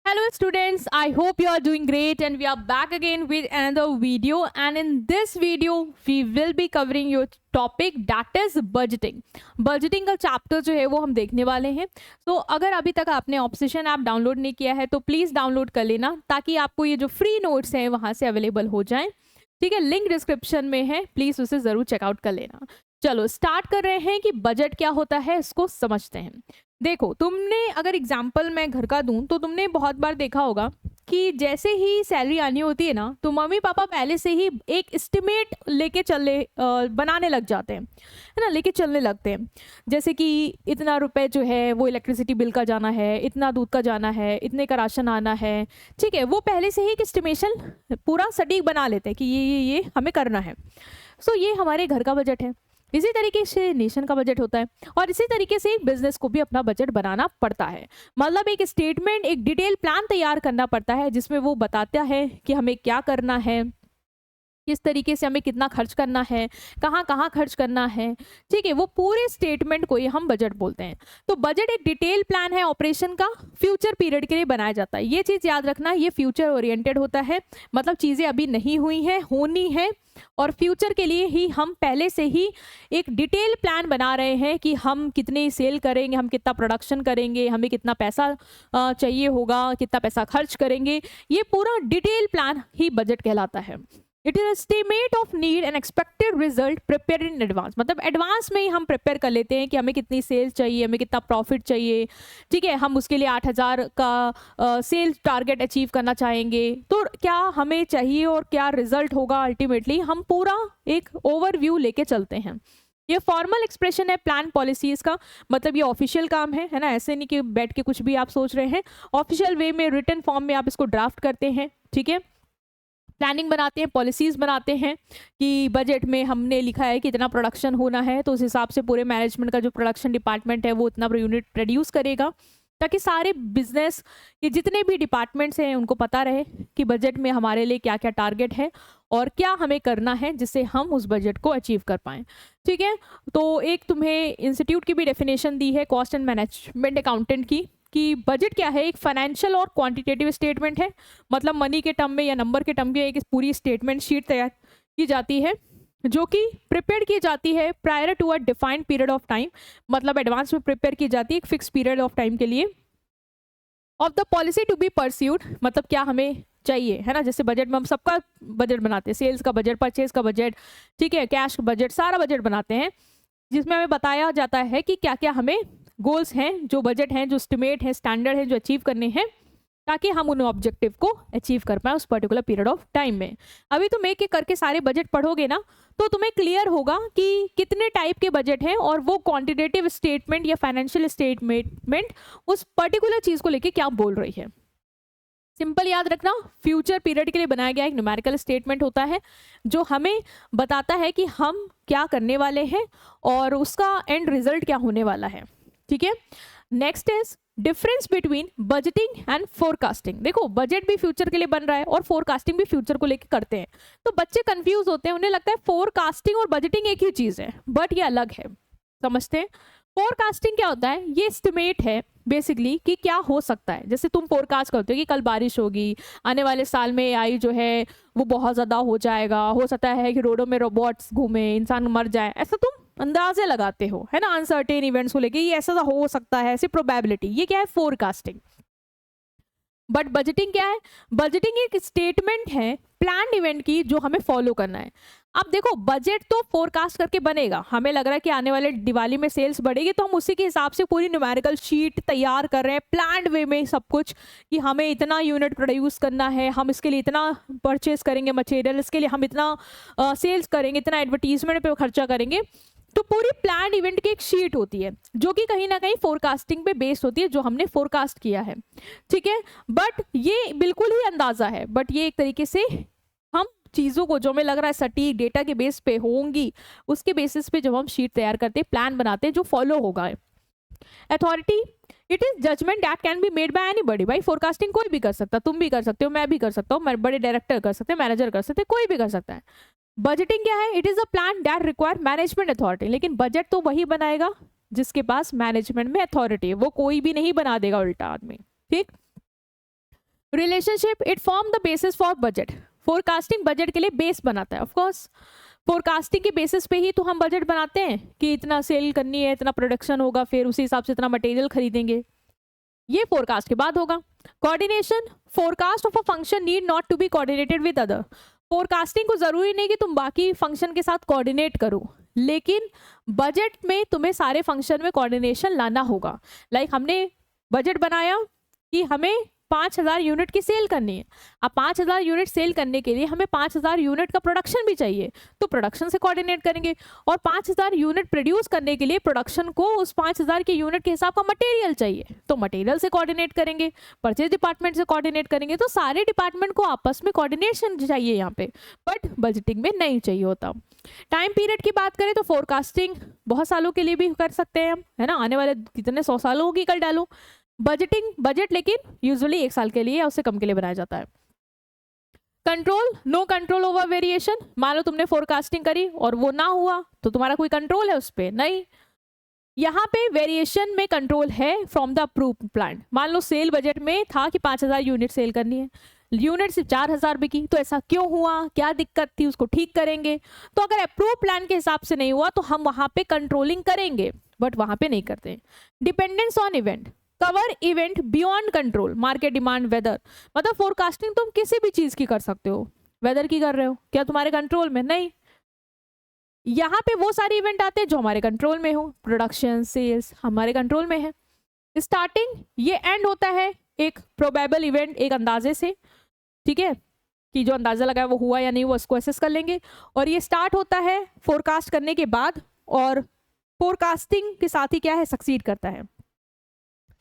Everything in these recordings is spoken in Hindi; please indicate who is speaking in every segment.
Speaker 1: Hello students, I hope you are doing great and we are back again with another video, and in this video we will be covering your topic that is budgeting. Budgeting का चैप्टर जो है वो हम देखने वाले हैं. तो अगर अभी तक आपने ऑब्सेशन ऐप डाउनलोड नहीं किया है तो प्लीज़ डाउनलोड कर लेना ताकि आपको ये जो फ्री नोट्स हैं वहाँ से अवेलेबल हो जाएं. ठीक है, लिंक डिस्क्रिप्शन में है, प्लीज़ उसे ज़रूर चेकआउट कर लेना. चलो स्टार्ट कर रहे हैं कि बजट क्या होता है, इसको समझते हैं. देखो, तुमने अगर एग्जाम्पल मैं घर का दूं तो तुमने बहुत बार देखा होगा कि जैसे ही सैलरी आनी होती है ना तो मम्मी पापा पहले से ही एक एस्टिमेट लेके बनाने लग जाते हैं, है ना, लेके चलने लगते हैं. जैसे कि इतना रुपए जो है वो इलेक्ट्रिसिटी बिल का जाना है, इतना दूध का जाना है, इतने का राशन आना है. ठीक है, वो पहले से ही एक एस्टिमेशन पूरा सटीक बना लेते हैं कि ये हमें करना है. सो ये हमारे घर का बजट है. इसी तरीके से नेशन का बजट होता है और इसी तरीके से एक बिजनेस को भी अपना बजट बनाना पड़ता है. मतलब एक स्टेटमेंट, एक डिटेल प्लान तैयार करना पड़ता है जिसमें वो बताता है कि हमें क्या करना है, किस तरीके से हमें कितना खर्च करना है, कहाँ कहाँ खर्च करना है. ठीक है, वो पूरे स्टेटमेंट को ही हम बजट बोलते हैं. तो बजट एक डिटेल प्लान है ऑपरेशन का, फ्यूचर पीरियड के लिए बनाया जाता है. ये चीज़ याद रखना, ये फ्यूचर ओरिएंटेड होता है. मतलब चीज़ें अभी नहीं हुई हैं, होनी है, और फ्यूचर के लिए ही हम पहले से ही एक डिटेल प्लान बना रहे हैं कि हम कितनी सेल करेंगे, हम कितना प्रोडक्शन करेंगे, हमें कितना पैसा चाहिए होगा, कितना पैसा खर्च करेंगे. ये पूरा डिटेल प्लान ही बजट कहलाता है. It is estimate of need and expected result prepare in advance. मतलब एडवांस में ही हम प्रिपेयर कर लेते हैं कि हमें कितनी सेल चाहिए, हमें कितना प्रॉफिट चाहिए. ठीक है, हम उसके लिए 8,000 का सेल टारगेट अचीव करना चाहेंगे, तो क्या हमें चाहिए और क्या रिजल्ट होगा अल्टीमेटली, हम पूरा एक ओवरव्यू लेके चलते हैं. ये फॉर्मल एक्सप्रेशन है प्लान पॉलिसीज का. मतलब ये ऑफिशियल काम है ना, ऐसे नहीं कि बैठ के कुछ भी आप सोच रहे हैं. ऑफिशियल वे में रिटन फॉर्म में आप इसको ड्राफ्ट करते हैं. ठीक है, प्लानिंग बनाते हैं, पॉलिसीज़ बनाते हैं कि बजट में हमने लिखा है कि इतना प्रोडक्शन होना है, तो उस हिसाब से पूरे मैनेजमेंट का जो प्रोडक्शन डिपार्टमेंट है वो इतना यूनिट प्रोड्यूस करेगा, ताकि सारे बिजनेस के जितने भी डिपार्टमेंट्स हैं उनको पता रहे कि बजट में हमारे लिए क्या क्या टारगेट है और क्या हमें करना है जिससे हम उस बजट को अचीव कर पाएँ. ठीक है, तो एक तुम्हें इंस्टीट्यूट की भी डेफिनेशन दी है कॉस्ट एंड मैनेजमेंट अकाउंटेंट की कि बजट क्या है, एक फाइनेंशियल और क्वांटिटेटिव स्टेटमेंट है. मतलब मनी के टर्म में या नंबर के टर्म में एक पूरी स्टेटमेंट शीट तैयार की जाती है जो कि प्रिपेयर की जाती है prior to a defined period of time. मतलब एडवांस में प्रिपेयर की जाती है एक फिक्स पीरियड ऑफ टाइम के लिए. Of the policy to be pursued, मतलब क्या हमें चाहिए, है ना. जैसे बजट में हम सबका बजट बनाते हैं, सेल्स का बजट, परचेज का बजट, ठीक है, कैश का बजट, सारा बजट बनाते हैं जिसमें हमें बताया जाता है कि क्या क्या हमें गोल्स हैं, जो बजट हैं, जो एस्टिमेट है, स्टैंडर्ड है जो अचीव करने हैं, ताकि हम उन ऑब्जेक्टिव को अचीव कर पाए उस पर्टिकुलर पीरियड ऑफ टाइम में. अभी तुम एक एक करके सारे बजट पढ़ोगे ना तो तुम्हें क्लियर होगा कि कितने टाइप के बजट हैं और वो क्वांटिटेटिव स्टेटमेंट या फाइनेंशियल स्टेटमेंट उस पर्टिकुलर चीज को लेके क्या बोल रही है. सिंपल याद रखना, फ्यूचर पीरियड के लिए बनाया गया एक न्यूमेरिकल स्टेटमेंट होता है जो हमें बताता है कि हम क्या करने वाले हैं और उसका एंड रिजल्ट क्या होने वाला है. ठीक है, next is difference between budgeting and forecasting. देखो, बजट भी फ्यूचर के लिए बन रहा है और फोरकास्टिंग भी फ्यूचर को लेकर करते हैं. तो बच्चे कंफ्यूज होते हैं, उन्हें लगता है फोरकास्टिंग और बजटिंग एक ही चीज है, बट ये अलग है. समझते हैं, फोरकास्टिंग क्या होता है, ये एस्टिमेट है बेसिकली कि क्या हो सकता है. जैसे तुम फोरकास्ट करते हो कि कल बारिश होगी, आने वाले साल में एआई जो है वो बहुत ज़्यादा हो जाएगा, हो सकता है कि रोडों में रोबोट्स घूमे, इंसान मर जाए, ऐसा तुम अंदाजे लगाते हो, है ना, अनसर्टेन इवेंट्स को लेके, ये ऐसा हो सकता है, ऐसी प्रोबेबिलिटी, ये क्या है, फोरकास्टिंग. बट बजटिंग क्या है, बजटिंग एक स्टेटमेंट है प्लान इवेंट की जो हमें फॉलो करना है. अब देखो, बजट तो फोरकास्ट करके बनेगा, हमें लग रहा है कि आने वाले दिवाली में सेल्स बढ़ेगी तो हम उसी के हिसाब से पूरी न्यूमेरिकल शीट तैयार कर रहे हैं, प्लान्ड वे में सब कुछ, कि हमें इतना यूनिट प्रोड्यूस करना है, हम इसके लिए इतना परचेज करेंगे मटेरियल, इसके लिए हम इतना सेल्स करेंगे, इतना एडवर्टीजमेंट पे खर्चा करेंगे. तो पूरी प्लान इवेंट की एक शीट होती है जो कि कहीं ना कहीं फोरकास्टिंग पे बेस्ड होती है, जो हमने फोरकास्ट किया है. ठीक है, बट ये बिल्कुल ही अंदाजा है, बट ये एक तरीके से हम चीज़ों को जो हमें लग रहा है सटीक डेटा के बेस पे होंगी, उसके बेसिस पे जब हम शीट तैयार करते हैं, प्लान बनाते हैं जो फॉलो होगा. Authority, it is judgment that can be made by anybody. भाई फोरकास्टिंग कोई भी कर सकता, तुम भी कर सकते हो, मैं भी कर सकता हूँ, बड़े डायरेक्टर कर सकते हैं, मैनेजर कर सकते हैं, कोई भी कर सकता है. बजटिंग क्या है, it is a plan that require management authority. लेकिन बजट तो वही बनाएगा जिसके पास मैनेजमेंट में अथॉरिटी है, वो कोई भी नहीं बना देगा उल्टा आदमी. ठीक, relationship it form the basis for budget. Forecasting budget के लिए बेस बनाता है। ऑफ कोर्स फोरकास्टिंग के बेसिस पे ही तो हम बजट बनाते हैं कि इतना सेल करनी है, इतना प्रोडक्शन होगा, फिर उसी हिसाब से इतना मटेरियल खरीदेंगे। ये फोरकास्ट के बाद होगा। Coordination, forecast of a function need not to be coordinated with other. Forecasting को जरूरी नहीं कि तुम बाकी फंक्शन के साथ कोऑर्डिनेट करो, लेकिन बजट में तुम्हें सारे फंक्शन में कोऑर्डिनेशन लाना होगा। लाइक हमने बजट बनाया कि हमें 5000 यूनिट की सेल करनी है। अब 5000 यूनिट सेल करने के लिए हमें 5000 यूनिट का प्रोडक्शन भी चाहिए, तो प्रोडक्शन से कोऑर्डिनेट करेंगे। और 5000 यूनिट प्रोड्यूस करने के लिए प्रोडक्शन को उस 5000 के यूनिट के हिसाब का मटेरियल चाहिए, तो मटेरियल से कोऑर्डिनेट करेंगे, परचेज डिपार्टमेंट से कोऑर्डिनेट करेंगे। तो सारे डिपार्टमेंट को आपस में कोऑर्डिनेशन चाहिए यहाँ पे, बट बजटिंग में नहीं चाहिए होता। टाइम पीरियड की बात करें तो फोरकास्टिंग बहुत सालों के लिए भी कर सकते हैं हम, है ना, आने वाले कितने 100 सालों की कर डालो। बजट लेकिन यूजुअली 1 साल के लिए या उससे कम के लिए बनाया जाता है। Control, no control over variation. मान लो तुमने फोरकास्टिंग करी और वो ना हुआ तो तुम्हारा कोई कंट्रोल है उस पर? नहीं। यहाँ पे वेरिएशन में कंट्रोल है फ्रॉम द अप्रूव प्लान। मान लो सेल बजट में था कि 5000 यूनिट सेल करनी है, यूनिट सिर्फ 4000 बिकी, तो ऐसा क्यों हुआ, क्या दिक्कत थी, उसको ठीक करेंगे। तो अगर अप्रूव प्लान के हिसाब से नहीं हुआ तो हम वहां पे कंट्रोलिंग करेंगे, बट वहां पे नहीं करते। Dependence on event, cover event beyond control, market demand, weather. मतलब फोरकास्टिंग तुम किसी भी चीज की कर सकते हो, वेदर की कर रहे हो, क्या तुम्हारे कंट्रोल में? नहीं। यहाँ पे वो सारे इवेंट आते हैं जो हमारे कंट्रोल में हो, प्रोडक्शन, सेल्स हमारे कंट्रोल में है। स्टार्टिंग, ये एंड होता है एक प्रोबेबल इवेंट, एक अंदाजे से, ठीक है, कि जो अंदाजा लगाया वो हुआ या नहीं, वो उसको असेस कर लेंगे। और ये स्टार्ट होता है फोरकास्ट करने के बाद, और फोरकास्टिंग के साथ ही क्या है, सक्सीड करता है।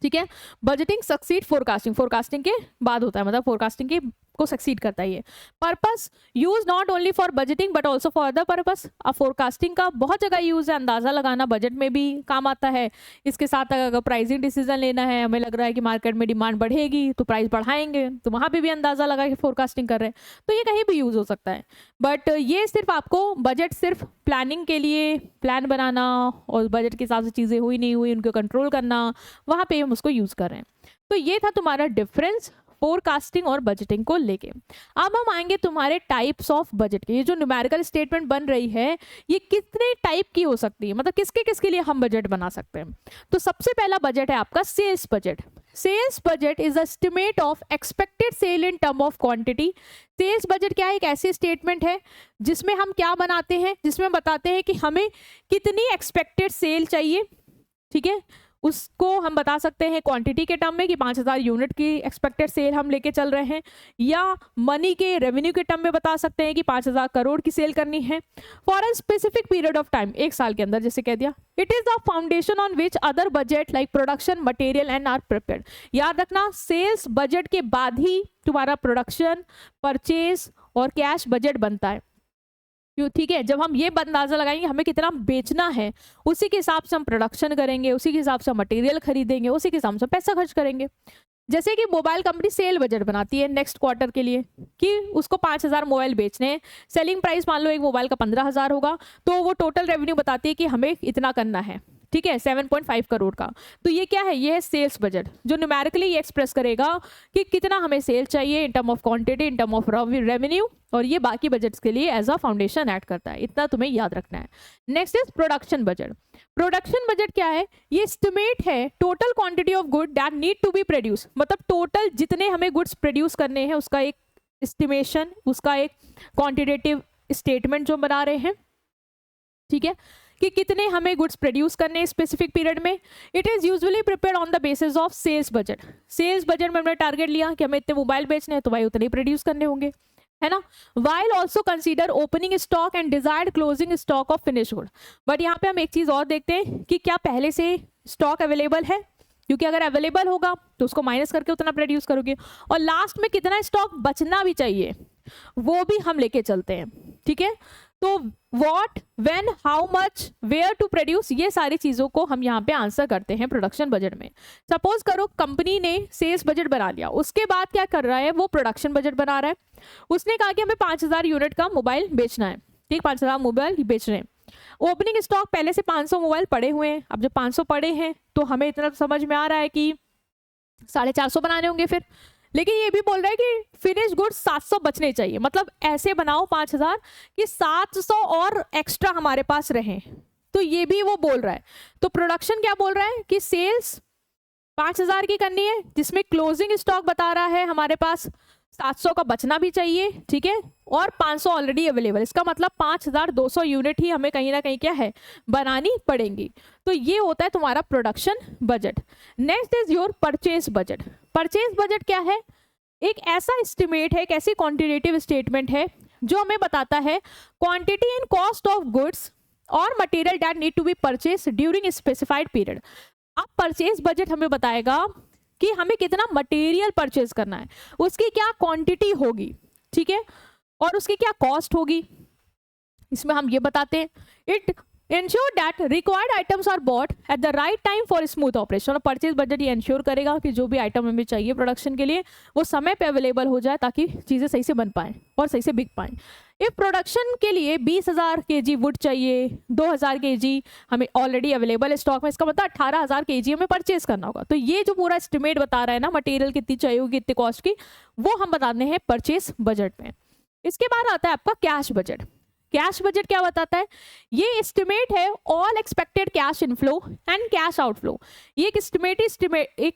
Speaker 1: ठीक है, बजटिंग सक्सीड फोरकास्टिंग, फोरकास्टिंग के बाद होता है, मतलब फोरकास्टिंग के को सक्सीड करता है ये। Purpose, use not only for budgeting but also for other purpose. अब फोरकास्टिंग का बहुत जगह यूज है, अंदाजा लगाना बजट में भी काम आता है। इसके साथ अगर प्राइसिंग डिसीजन लेना है, हमें लग रहा है कि मार्केट में डिमांड बढ़ेगी तो प्राइस बढ़ाएंगे, तो वहां पे भी अंदाजा लगा के फोरकास्टिंग कर रहे हैं, तो ये कहीं भी यूज हो सकता है। बट ये सिर्फ आपको बजट सिर्फ प्लानिंग के लिए, प्लान बनाना और बजट के हिसाब से चीजें हुई नहीं हुई उनको कंट्रोल करना, वहां पे हम उसको यूज कर रहे हैं। तो ये था तुम्हारा डिफरेंस फोरकास्टिंग और बजटिंग को लेके। अब हम आएंगे तुम्हारे टाइप्स ऑफ बजट के। ये जो न्यूमेरिकल स्टेटमेंट बन रही है ये कितने टाइप की हो सकती है, मतलब किसके किसके लिए हम बजट बना सकते हैं। तो सबसे पहला बजट है आपका sales budget. Sales budget is estimate of expected sale in term of quantity. Sales budget क्या है, एक ऐसी स्टेटमेंट है जिसमें हम क्या बनाते हैं, जिसमें बताते हैं कि हमें कितनी एक्सपेक्टेड सेल चाहिए, ठीक है, उसको हम बता सकते हैं क्वांटिटी के टर्म में कि 5000 यूनिट की एक्सपेक्टेड सेल हम लेके चल रहे हैं, या मनी के रेवेन्यू के टर्म में बता सकते हैं कि 5000 करोड़ की सेल करनी है for a specific period of time, 1 साल के अंदर, जैसे कह दिया। It is the foundation on which other budget like production, material and are prepared. याद रखना, सेल्स बजट के बाद ही तुम्हारा प्रोडक्शन, परचेज और कैश बजट बनता है, ठीक है। जब हम ये अंदाजा लगाएंगे हमें कितना बेचना है, उसी के हिसाब से हम प्रोडक्शन करेंगे, उसी के हिसाब से हम मटेरियल खरीदेंगे, उसी के हिसाब से पैसा खर्च करेंगे। जैसे कि मोबाइल कंपनी सेल बजट बनाती है नेक्स्ट क्वार्टर के लिए कि उसको 5000 मोबाइल बेचने हैं, सेलिंग प्राइस मान लो एक मोबाइल का 15000 होगा, तो वो टोटल रेवेन्यू बताती है कि हमें इतना करना है, ठीक है, 7.5 करोड़ का। तो ये क्या है, ये है सेल्स बजट, जो न्यूमेरिकली ये एक्सप्रेस करेगा कि कितना हमें सेल चाहिए इन term of quantity, in term of revenue, और ये बाकी बजट्स के लिए एज अ फाउंडेशन ऐड करता है। इतना तुम्हें याद रखना है। Next is production budget. Production budget क्या है, ये एस्टिमेट है total quantity of good that need to be produce, मतलब टोटल जितने हमें गुड्स प्रोड्यूस करने हैं उसका एक एस्टिमेशन, उसका एक क्वांटिटेटिव स्टेटमेंट जो बना रहे हैं, ठीक है, कि कितने हमें गुड्स प्रोड्यूस करने हैं स्पेसिफिक पीरियड में। It is usually prepared on the basis of sales budget. Sales budget में हमने टारगेट लिया कि हमें इतने मोबाइल बेचने हैं, तो भाई उतने ही प्रोड्यूस करने होंगे, है ना। While also consider opening stock and desired closing stock of finish good. But यहाँ पे हम एक चीज और देखते हैं कि क्या पहले से स्टॉक अवेलेबल है, क्योंकि अगर अवेलेबल होगा तो उसको माइनस करके उतना प्रोड्यूस करोगे, और लास्ट में कितना स्टॉक बचना भी चाहिए वो भी हम लेके चलते हैं, ठीक है। तो what, when, how much, where to produce, ये सारी चीजों को हम यहाँ पे आंसर करते हैं प्रोडक्शन बजट में। सपोज करो कंपनी ने सेल्स बजट बना लिया, उसके बाद क्या कर रहा है, वो प्रोडक्शन बजट बना रहा है। उसने कहा कि हमें 5000 यूनिट का मोबाइल बेचना है, ठीक, 5000 मोबाइल बेच रहे हैं। ओपनिंग स्टॉक पहले से 500 मोबाइल पड़े हुए हैं। अब जब 500 पड़े हैं तो हमें इतना तो समझ में आ रहा है कि 450 बनाने होंगे फिर, लेकिन ये भी बोल रहा है कि फिनिश गुड्स 700 बचने चाहिए, मतलब ऐसे बनाओ 5000 कि 700 और एक्स्ट्रा हमारे पास रहे। तो ये भी वो बोल रहा है। तो प्रोडक्शन क्या बोल रहा है कि सेल्स 5000 की करनी है, जिसमें क्लोजिंग स्टॉक बता रहा है हमारे पास 700 का बचना भी चाहिए, ठीक है, और 500 ऑलरेडी अवेलेबल। इसका मतलब 5200 यूनिट ही हमें कहीं ना कहीं क्या है बनानी पड़ेंगी। तो ये होता है तुम्हारा production budget. Next is your purchase budget. Purchase budget क्या है? एक ऐसा एस्टिमेट है, एक ऐसी क्वांटिटेटिव स्टेटमेंट है जो हमें बताता है quantity and cost of goods और material that need to be purchase during specified period. अब परचेज बजट हमें बताएगा कि हमें कितना मटेरियल परचेज करना है, उसकी क्या क्वांटिटी होगी, ठीक है, और उसकी क्या कॉस्ट होगी, इसमें हम ये बताते हैं। It ensure that required items are bought at the right time for smooth operation. और परचेज बजट ये इंश्योर करेगा कि जो भी आइटम हमें चाहिए प्रोडक्शन के लिए वो समय पे अवेलेबल हो जाए, ताकि चीज़ें सही से बन पाएँ और सही से बिक पाएँ। इफ प्रोडक्शन के लिए 20,000 kg वुड चाहिए, 2,000 kg हमें ऑलरेडी अवेलेबल है स्टॉक में, इसका मतलब 18,000 kg हमें परचेज करना होगा। तो ये जो पूरा एस्टिमेट बता रहा है ना मटेरियल कितनी चाहिए होगी, कितनी कॉस्ट की, वो हम बताते हैं परचेज बजट में। इसके बाद आता है आपका कैश बजट। कैश बजट क्या बताता है? ये एस्टिमेट है all expected cash inflow and cash outflow. ये एक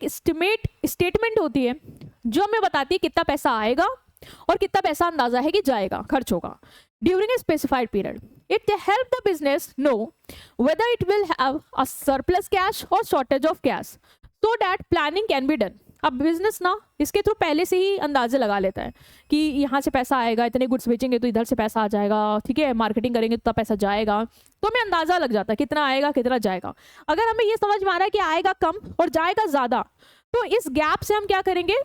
Speaker 1: एस्टिमेट स्टेटमेंट होती है जो हमें बताती है कितना पैसा आएगा और कितना पैसा अंदाजा है कि जाएगा, खर्च होगा during a specified period. It help the business know whether it will have a surplus cash और shortage of cash so that planning can be done. अब बिजनेस ना इसके थ्रू पहले से ही अंदाजे लगा लेता है कि यहाँ से पैसा आएगा, इतने गुड्स बेचेंगे तो इधर से पैसा आ जाएगा, ठीक है, मार्केटिंग करेंगे तो पैसा जाएगा, तो हमें अंदाजा लग जाता है कितना आएगा कितना जाएगा। अगर हमें ये समझ में आ रहा है कि आएगा कम और जाएगा ज़्यादा, तो इस गैप से हम क्या करेंगे,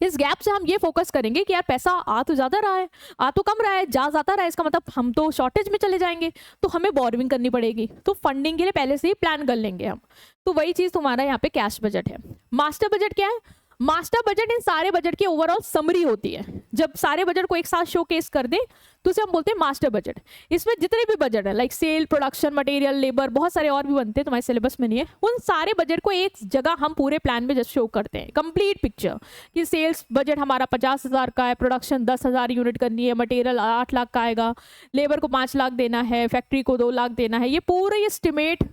Speaker 1: इस गैप से हम ये फोकस करेंगे कि यार पैसा आ तो ज़्यादा रहा है, आ तो कम रहा है, जा जाता रहा है, इसका मतलब हम तो शॉर्टेज में चले जाएंगे, तो हमें बोरोविंग करनी पड़ेगी, तो फंडिंग के लिए पहले से ही प्लान कर लेंगे हम। तो वही चीज़ तुम्हारा यहाँ पे कैश बजट है। मास्टर बजट क्या है? मास्टर बजट इन सारे बजट की ओवरऑल समरी होती है। जब सारे बजट को एक साथ शोकेस कर दे तो उसे हम बोलते हैं मास्टर बजट। इसमें जितने भी बजट है like sale, production, material, labour, बहुत सारे और भी बनते हैं, तुम्हारे सिलेबस में नहीं है, उन सारे बजट को एक जगह हम पूरे प्लान में जस्ट शो करते हैं, कंप्लीट पिक्चर कि सेल्स बजट हमारा 50,000 का है, प्रोडक्शन 10,000 यूनिट करनी है, मटेरियल 8 लाख का आएगा, लेबर को 5 लाख देना है, फैक्ट्री को 2 लाख देना है। ये पूरे एस्टिमेट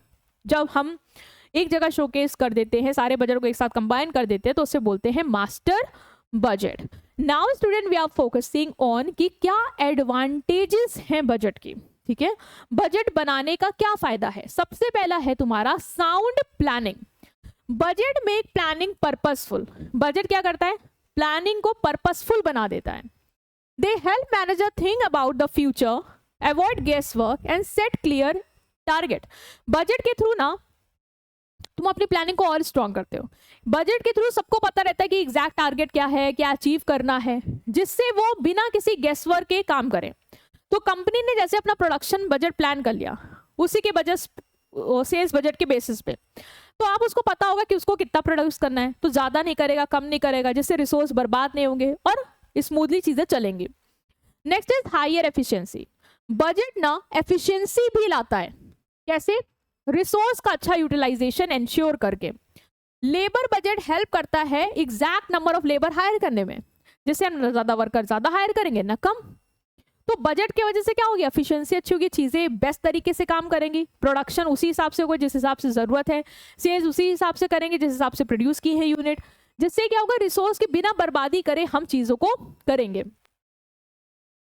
Speaker 1: जब हम एक जगह शोकेस कर देते हैं, सारे बजट को एक साथ कंबाइन कर देते हैं, तो उसे बोलते हैं master budget. Now student we are focusing on कि क्या एडवांटेजेस हैं बजट की, ठीक है, बजट बनाने का क्या फायदा है। सबसे पहला है तुम्हारा sound planning. Budget make planning purposeful. Budget क्या करता है? प्लानिंग को पर्पसफुल बना देता है। They help manager think about the future, avoid guess work and set clear target. Budget के थ्रू ना तुम अपनी प्लानिंग को और स्ट्रॉन्ग करते हो। बजट के थ्रू सबको पता रहता है कि एग्जैक्ट टारगेट क्या है, क्या अचीव करना है, जिससे वो बिना किसी गेस वर्क के काम करें। तो कंपनी ने जैसे अपना प्रोडक्शन बजट प्लान कर लिया, उसी के बजट सेल्स बजट के बेसिस पे, तो आप उसको पता होगा कि उसको कितना प्रोड्यूस करना है, तो ज़्यादा नहीं करेगा, कम नहीं करेगा, जिससे रिसोर्स बर्बाद नहीं होंगे और स्मूथली चीज़ें चलेंगी। Next is higher efficiency. Budget ना एफिशिएंसी भी लाता है। कैसे? रिसोर्स का अच्छा यूटिलाइजेशन इंश्योर करके। लेबर बजट हेल्प करता है exact number of labour hire करने में, जिससे हम ज़्यादा वर्कर ज़्यादा हायर करेंगे ना कम। तो बजट की वजह से क्या होगी? एफिशिएंसी अच्छी होगी, चीज़ें बेस्ट तरीके से काम करेंगी, प्रोडक्शन उसी हिसाब से होगा जिस हिसाब से ज़रूरत है, सेल्स उसी हिसाब से करेंगे जिस हिसाब से प्रोड्यूस की है यूनिट, जिससे क्या होगा, रिसोर्स की बिना बर्बादी करे हम चीज़ों को करेंगे।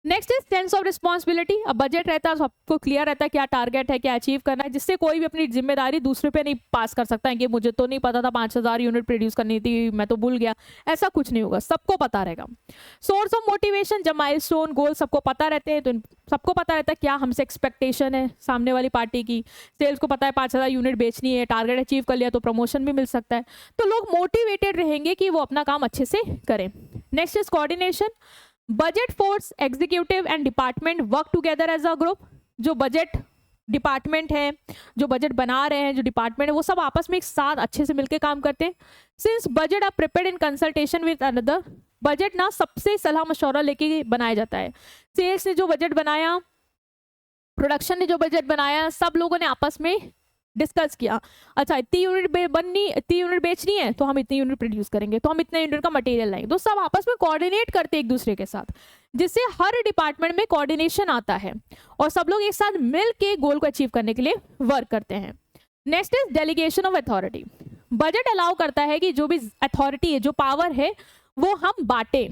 Speaker 1: Next is sense of responsibility. अब बजट रहता है, सबको क्लियर रहता है क्या टारगेट है, क्या अचीव करना है, जिससे कोई भी अपनी जिम्मेदारी दूसरे पे नहीं पास कर सकता है कि मुझे तो नहीं पता था 5,000 यूनिट प्रोड्यूस करनी थी, मैं तो भूल गया। ऐसा कुछ नहीं होगा, सबको पता रहेगा। सोर्स ऑफ मोटिवेशन, जब माइलस्टोन गोल सबको पता रहते हैं, तो सबको पता रहता है क्या हमसे एक्सपेक्टेशन है सामने वाली पार्टी की। सेल्स को पता है 5,000 यूनिट बेचनी है, टारगेट अचीव कर लिया तो प्रमोशन भी मिल सकता है, तो लोग मोटिवेटेड रहेंगे कि वो अपना काम अच्छे से करें। Next is coordination. Budget force executive and department work together as a group. जो बजट डिपार्टमेंट है, जो बजट बना रहे हैं, जो डिपार्टमेंट है, वो सब आपस में एक साथ अच्छे से मिलकर काम करते हैं। Since budget are prepared in consultation with another, budget ना सबसे सलाह मशवरा लेके बनाया जाता है। सेल्स ने जो बजट बनाया, प्रोडक्शन ने जो बजट बनाया, सब लोगों ने आपस में डिस्कस किया, अच्छा इतनी यूनिट बननी, इतनी यूनिट बेचनी है तो हम इतनी यूनिट प्रोड्यूस करेंगे, तो हम इतने यूनिट का मटेरियल लाएंगे। तो सब आपस में कोऑर्डिनेट करते एक दूसरे के साथ, जिससे हर डिपार्टमेंट में कोऑर्डिनेशन आता है और सब लोग एक साथ मिल के गोल को अचीव करने के लिए वर्क करते हैं। Next is delegation of authority. Budget allow करता है कि जो भी अथॉरिटी है, जो पावर है, वो हम बांटे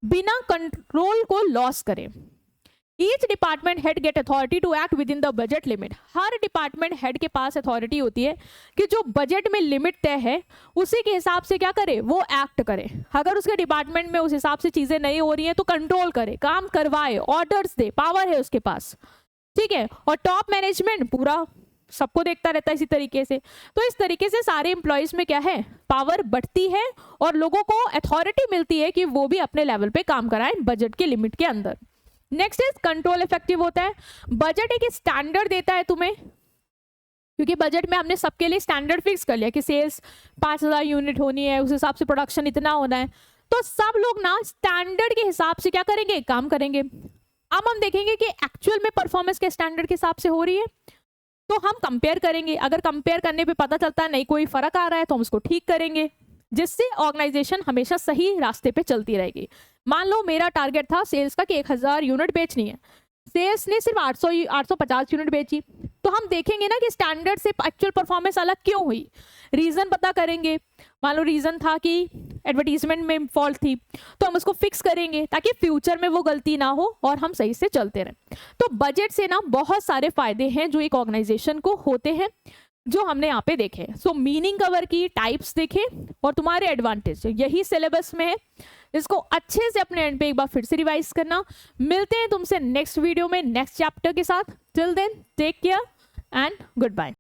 Speaker 1: बिना कंट्रोल को लॉस करें। Each department head get authority to act within the budget limit. हर डिपार्टमेंट हेड के पास अथॉरिटी होती है कि जो बजट में लिमिट तय है उसी के हिसाब से क्या करे, वो एक्ट करे। अगर उसके डिपार्टमेंट में उस हिसाब से चीजें नहीं हो रही हैं तो कंट्रोल करे, काम करवाए, ऑर्डर्स दे, पावर है उसके पास, ठीक है। और टॉप मैनेजमेंट पूरा सबको देखता रहता है इसी तरीके से। तो इस तरीके से सारे एम्प्लॉयज में क्या है, पावर बढ़ती है और लोगों को अथॉरिटी मिलती है कि वो भी अपने लेवल पे काम कराएं बजट के लिमिट के अंदर। नेक्स्ट इज कंट्रोल इफेक्टिव होता है। बजट एक स्टैंडर्ड देता है तुम्हें, क्योंकि बजट में हमने सबके लिए स्टैंडर्ड फिक्स कर लिया कि सेल्स 5000 यूनिट होनी है, उस हिसाब से प्रोडक्शन इतना होना है। तो सब लोग ना स्टैंडर्ड के हिसाब से क्या करेंगे, काम करेंगे। अब हम देखेंगे कि एक्चुअल में परफॉर्मेंस के स्टैंडर्ड के हिसाब से हो रही है, तो हम कंपेयर करेंगे। अगर कंपेयर करने पे पता चलता है नहीं कोई फर्क आ रहा है तो हम उसको ठीक करेंगे, जिससे ऑर्गेनाइजेशन हमेशा सही रास्ते पे चलती रहेगी। मान लो मेरा टारगेट था सेल्स का कि 1000 यूनिट बेचनी है, सेल्स ने सिर्फ 850 यूनिट बेची, तो हम देखेंगे ना कि स्टैंडर्ड से एक्चुअल परफॉर्मेंस अलग क्यों हुई, रीजन पता करेंगे। मान लो रीजन था कि एडवर्टीजमेंट में फॉल्ट थी, तो हम उसको फिक्स करेंगे ताकि फ्यूचर में वो गलती ना हो और हम सही से चलते रहें। तो बजट से ना बहुत सारे फायदे हैं जो एक ऑर्गेनाइजेशन को होते हैं, जो हमने यहाँ पे देखे। सो मीनिंग कवर की, टाइप्स देखे और तुम्हारे एडवांटेज, यही सिलेबस में है। इसको अच्छे से अपने एंड पे एक बार फिर से रिवाइज करना। मिलते हैं तुमसे नेक्स्ट वीडियो में नेक्स्ट चैप्टर के साथ। Till then take care and good bye.